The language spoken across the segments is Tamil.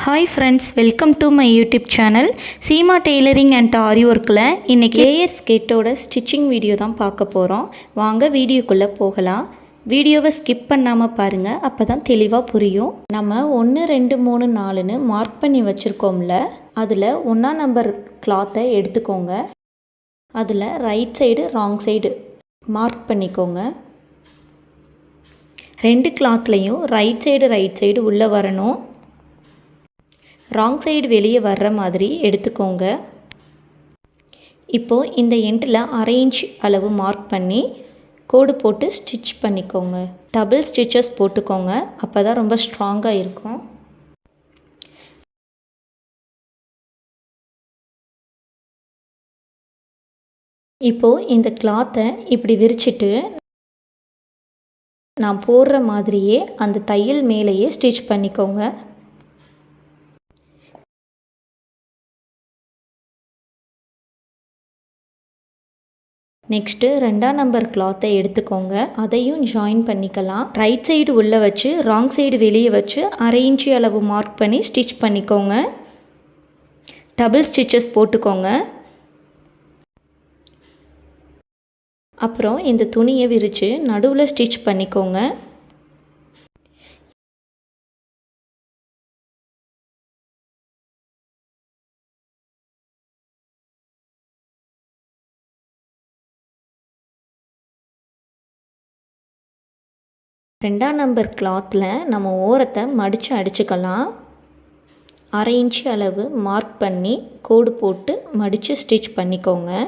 Hi friends, welcome to my YouTube channel Seema tailoring and aari ஒர்க்கில் இன்றைக்கி லேயர் ஸ்கெட்டோட ஸ்டிச்சிங் வீடியோ தான் பார்க்க போகிறோம். வாங்க வீடியோக்குள்ளே போகலாம். வீடியோவை ஸ்கிப் பண்ணாமல் பாருங்கள், அப்போ தான் தெளிவாக புரியும். நம்ம 1 2 3 4ன்னு மார்க் பண்ணி வச்சுருக்கோம்ல, அதில் 1ஆம் நம்பர் கிளாத்தை எடுத்துக்கோங்க. அதில் right side wrong side mark பண்ணிக்கோங்க. 2 கிளாத்லேயும் ரைட் சைடு உள்ளே வரணும், ராங் சைடு வெளியே வர்ற மாதிரி எடுத்துக்கோங்க. இப்போது இந்த எண்டில் 1/2 இன்ச் அளவு மார்க் பண்ணி கோடு போட்டு ஸ்டிச் பண்ணிக்கோங்க. டபுள் ஸ்டிச்சஸ் போட்டுக்கோங்க, அப்போ தான் ரொம்ப ஸ்ட்ராங்காக இருக்கும். இப்போது இந்த கிளாத்தை இப்படி விரிச்சிட்டு நான் போடுற மாதிரியே அந்த தையல் மேலேயே ஸ்டிச் பண்ணிக்கோங்க. நெக்ஸ்ட்டு 2ஆம் நம்பர் கிளாத்தை எடுத்துக்கோங்க, அதையும் ஜாயின் பண்ணிக்கலாம். ரைட் சைடு உள்ளே வச்சு ராங் சைடு வெளியே வச்சு 1/2 இன்ச்சு அளவு மார்க் பண்ணி ஸ்டிச் பண்ணிக்கோங்க. டபுள் ஸ்டிச்சஸ் போட்டுக்கோங்க. அப்புறம் இந்த துணியை விரித்து நடுவில் ஸ்டிச் பண்ணிக்கோங்க. ரெண்டாம் நம்பர் கிளாத்தில் நம்ம ஓரத்தை மடித்து அடிச்சுக்கலாம். 1/2 இன்ச்சு அளவு மார்க் பண்ணி கோடு போட்டு மடித்து ஸ்டிச் பண்ணிக்கோங்க.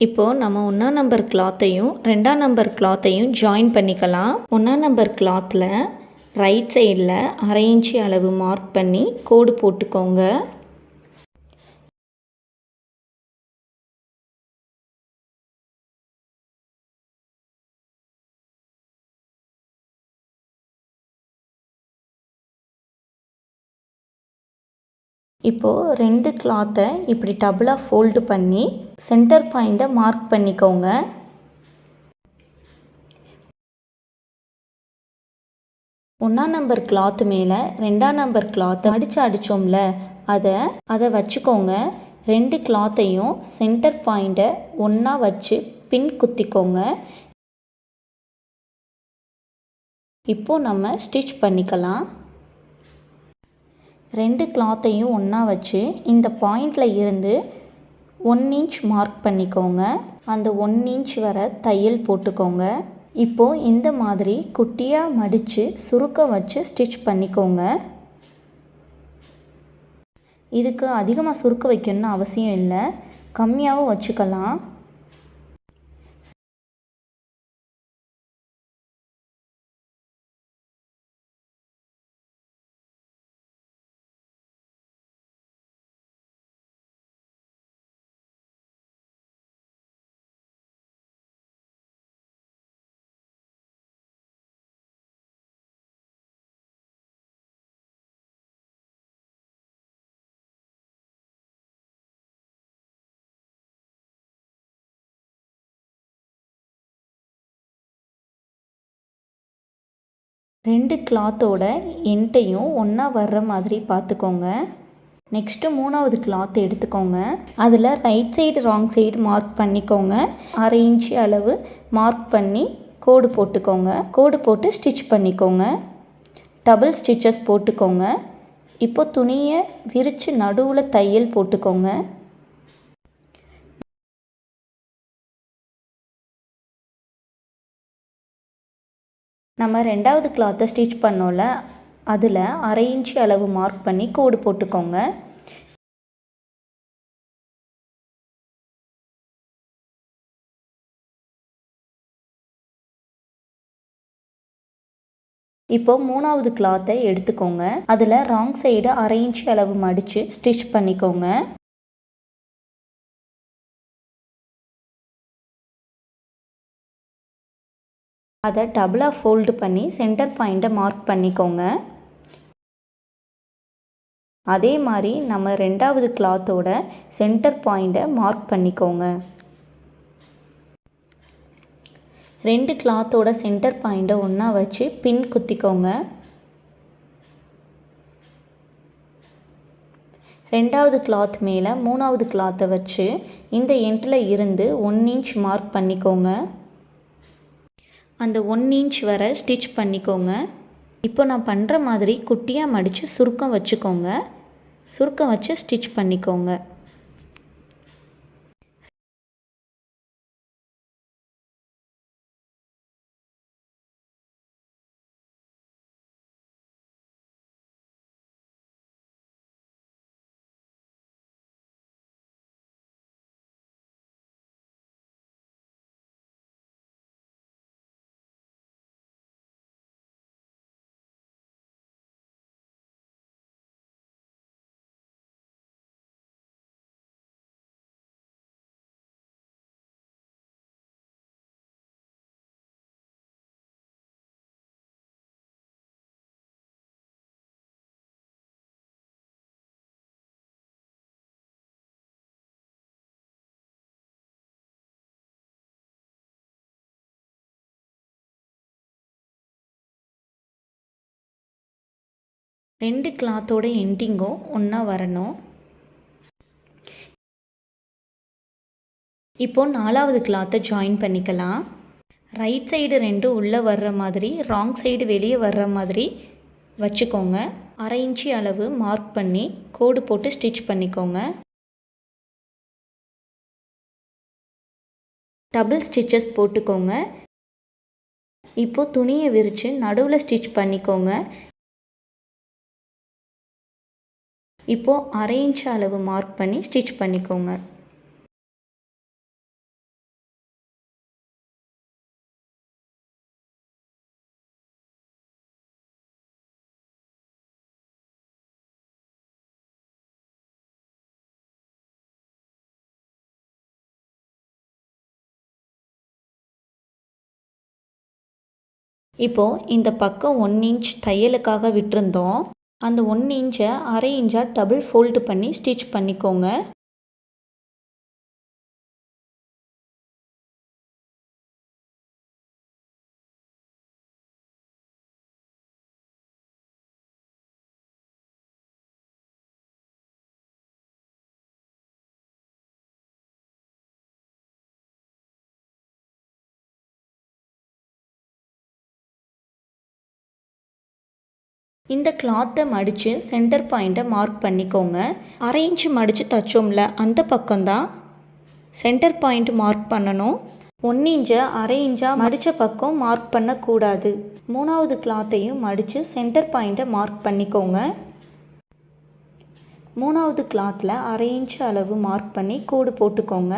இப்போது நம்ம 1ஆம் நம்பர் கிளாத்தையும் 2ஆம் நம்பர் கிளாத்தையும் ஜாயின் பண்ணிக்கலாம். 1ஆம் நம்பர் கிளாத்தில் ரைட் சைடில் 1/2 இன்ச்சு அளவு மார்க் பண்ணி கோடு போட்டுக்கோங்க. இப்போது 2 கிளாத்தை இப்படி டபுளாக ஃபோல்டு பண்ணி சென்டர் பாயிண்ட்டை மார்க் பண்ணிக்கோங்க. ஒன்றாம் நம்பர் கிளாத்து மேலே 2ஆம் நம்பர் கிளாத்தை அடித்தோம்ல, அதை வச்சுக்கோங்க. 2 கிளாத்தையும் சென்டர் பாயிண்ட்டை ஒன்றா வச்சு பின் குத்திக்கோங்க. இப்போது நம்ம ஸ்டிச் பண்ணிக்கலாம். 2 கிளாத்தையும் ஒன்றா வச்சு இந்த பாயிண்டில் இருந்து 1 இன்ச் மார்க் பண்ணிக்கோங்க. அந்த 1 இன்ச் வர தையல் போட்டுக்கோங்க. இப்போது இந்த மாதிரி குட்டியாக மடித்து சுருக்க வச்சு ஸ்டிச் பண்ணிக்கோங்க. இதுக்கு அதிகமாக சுருக்க வைக்கணும்னு அவசியம் இல்லை, கம்மியாகவும் வச்சுக்கலாம். ரெண்டு கிளாத்தோட எண்டையும் ஒன்றா வர்ற மாதிரி பார்த்துக்கோங்க. நெக்ஸ்ட்டு 3ஆவது கிளாத் எடுத்துக்கோங்க. அதில் right side wrong side mark பண்ணிக்கோங்க. 1/2 இன்ச்சு அளவு மார்க் பண்ணி கோடு போட்டுக்கோங்க. கோடு போட்டு ஸ்டிச் பண்ணிக்கோங்க. டபுள் ஸ்டிச்சஸ் போட்டுக்கோங்க. இப்போ துணியை விரித்து நடுவில் தையல் போட்டுக்கோங்க. நம்ம 2ஆவது கிளாத்தை ஸ்டிச் பண்ணோம்ல, அதில் 1/2 இன்ச்சு அளவு மார்க் பண்ணி கோடு போட்டுக்கோங்க. இப்போது மூணாவது கிளாத்தை எடுத்துக்கோங்க. அதில் ராங் சைடு 1/2 இன்ச் அளவு மடித்து ஸ்டிச் பண்ணிக்கோங்க. அதை டபுளாக ஃபோல்டு பண்ணி சென்டர் பாயிண்ட்டை மார்க் பண்ணிக்கோங்க. அதே மாதிரி நம்ம 2வது கிளாத்தோட சென்டர் பாயிண்ட்டை மார்க் பண்ணிக்கோங்க. 2 கிளாத்தோட சென்டர் பாயிண்ட்டை ஒன்றா வச்சு பின் குத்திக்கோங்க. 2வது கிளாத் மேலே 3வது கிளாத்தை வச்சு இந்த எண்டில் இருந்து 1 இன்ச் மார்க் பண்ணிக்கோங்க. அந்த 1 இன்ச் வரை ஸ்டிச் பண்ணிக்கோங்க. இப்போ நான் பண்ணுற மாதிரி குட்டியாக மடித்து சுருக்கம் வச்சுக்கோங்க. சுருக்கம் வச்சு ஸ்டிச் பண்ணிக்கோங்க. ரெண்டு கிளாத்தோட எண்டிங்கும் ஒன்றா வரணும். இப்போது 4வது கிளாத்தை ஜாயின் பண்ணிக்கலாம். ரைட் சைடு 2 உள்ளே வர்ற மாதிரி, ராங் சைடு வெளியே வர்ற மாதிரி வச்சுக்கோங்க. 1/2 இன்ச்சு அளவு மார்க் பண்ணி கோடு போட்டு ஸ்டிச் பண்ணிக்கோங்க. டபுள் ஸ்டிச்சஸ் போட்டுக்கோங்க. இப்போது துணியை விரித்து நடுவில் ஸ்டிச் பண்ணிக்கோங்க. இப்போது 1/2 இன்ச் அளவு மார்க் பண்ணி ஸ்டிச் பண்ணிக்கோங்க. இப்போது இந்த பக்கம் 1 இன்ச் தையலுக்காக விட்டுருந்தோம். அந்த 1 இன்ச்சை 1/2 இன்ச்சாக டபுள் ஃபோல்டு பண்ணி ஸ்டிச் பண்ணிக்கோங்க. இந்த கிளாத்தை மடித்து சென்டர் பாயிண்ட்டை மார்க் பண்ணிக்கோங்க. 1/2 இன்ச் மடித்து தைச்சோம்ல, அந்த பக்கம்தான் சென்டர் பாயிண்ட் மார்க் பண்ணணும். 1 இன்ச்சை 1/2 இன்ச்சாக மடித்த பக்கம் மார்க் பண்ணக்கூடாது. 3வது கிளாத்தையும் மடித்து சென்டர் பாயிண்ட்டை மார்க் பண்ணிக்கோங்க. 3வது கிளாத்தில் 1/2 இன்ச் அளவு மார்க் பண்ணி கோடு போட்டுக்கோங்க.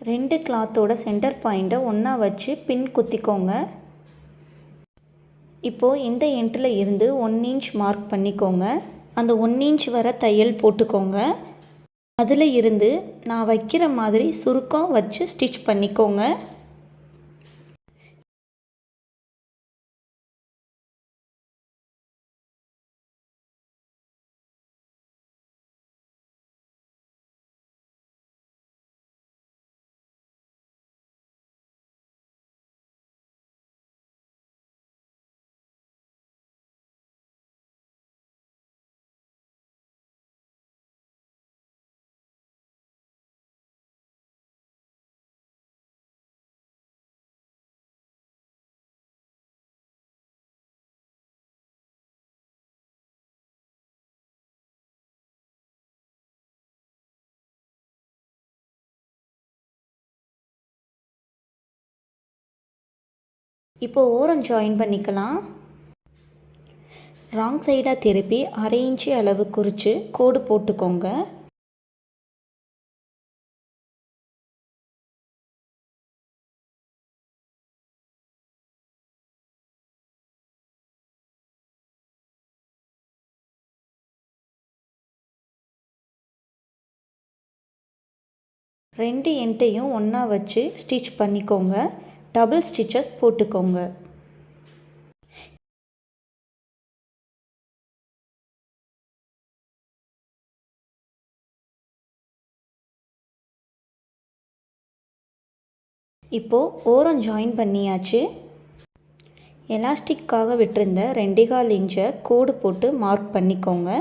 ரெண்டு கிளாத்தோட சென்டர் பாயிண்ட்டை ஒன்றா வச்சு பின் குத்திக்கோங்க. இப்போது இந்த எண்டில் இருந்து 1 இன்ச் மார்க் பண்ணிக்கோங்க. அந்த 1 இன்ச் வர தையல் போட்டுக்கோங்க. அதில் இருந்து நான் வைக்கிற மாதிரி சுருக்கம் வச்சு ஸ்டிச் பண்ணிக்கோங்க. இப்போ ஓரம் ஜாயின் பண்ணிக்கலாம். ராங் சைடாக திருப்பி 1/2 இன்ச்சு அளவு குறித்து கோடு போட்டுக்கோங்க. ரெண்டு எண்டையும் ஒன்றா வச்சு ஸ்டிச் பண்ணிக்கோங்க. டபுள் ஸ்டிச்சஸ் போட்டுக்கோங்க. இப்போது ஓரம் ஜாயின் பண்ணியாச்சு. எலாஸ்டிக்காக விட்டிருந்த 2.25 இன்ச்சை கோடு போட்டு மார்க் பண்ணிக்கோங்க.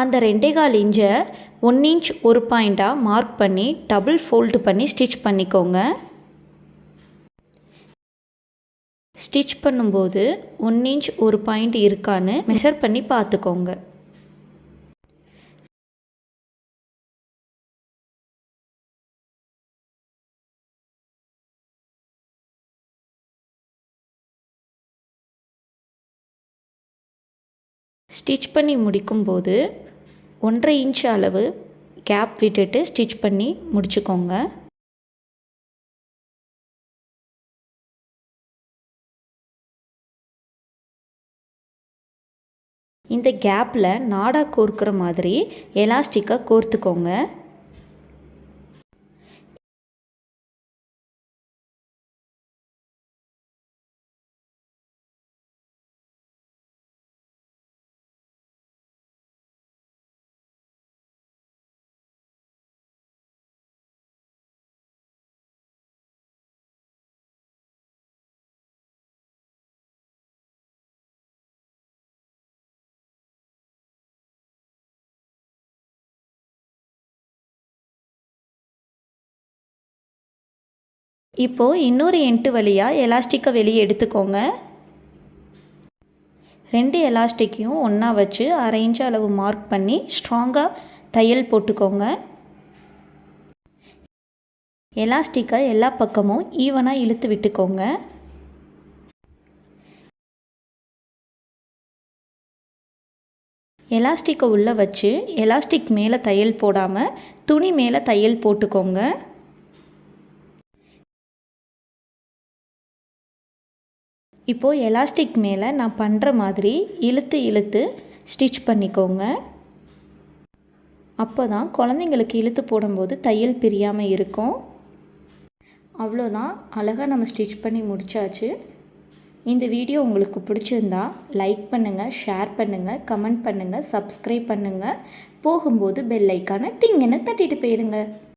அந்த 2.25 இன்ச்சை 1 இன்ச் ஒரு பாயிண்ட்டாக மார்க் பண்ணி டபுள் ஃபோல்டு பண்ணி ஸ்டிச் பண்ணிக்கோங்க. ஸ்டிச் பண்ணும்போது 1 இன்ச் ஒரு பாயிண்ட் இருக்கான்னு மெஷர் பண்ணி பார்த்துக்கோங்க. ஸ்டிச் பண்ணி முடிக்கும்போது 1.5 இன்ச் அளவு கேப் விட்டுட்டு ஸ்டிச் பண்ணி முடிச்சுக்கோங்க. இந்த கேப்பில் நாடா கோர்க்கிற மாதிரி எலாஸ்டிக்காக கோர்த்துக்கோங்க. இப்போது இன்னொரு எண்டு வழியாக எலாஸ்டிக்கை வெளியே எடுத்துக்கோங்க. 2 எலாஸ்டிக்கையும் ஒன்றா வச்சு 1/2 இன்ச் அளவு மார்க் பண்ணி ஸ்ட்ராங்காக தையல் போட்டுக்கோங்க. எலாஸ்டிக்கை எல்லா பக்கமும் ஈவனாக இழுத்து விட்டுக்கோங்க. எலாஸ்டிக்கை உள்ளே வச்சு எலாஸ்டிக் மேலே தையல் போடாமல் துணி மேலே தையல் போட்டுக்கோங்க. இப்போது எலாஸ்டிக் மேலே நான் பண்ணுற மாதிரி இழுத்து இழுத்து ஸ்டிச் பண்ணிக்கோங்க. அப்போ தான் குழந்தைங்களுக்கு இழுத்து போடும்போது தையல் பிரியாமல் இருக்கும். அவ்வளோதான், அழகாக நம்ம ஸ்டிச் பண்ணி முடித்தாச்சு. இந்த வீடியோ உங்களுக்கு பிடிச்சிருந்தா லைக் பண்ணுங்கள், ஷேர் பண்ணுங்கள், கமெண்ட் பண்ணுங்கள், சப்ஸ்கிரைப் பண்ணுங்கள். போகும்போது பெல் ஐக்கானை டிங்குன்னு தட்டிட்டு போயிருங்க.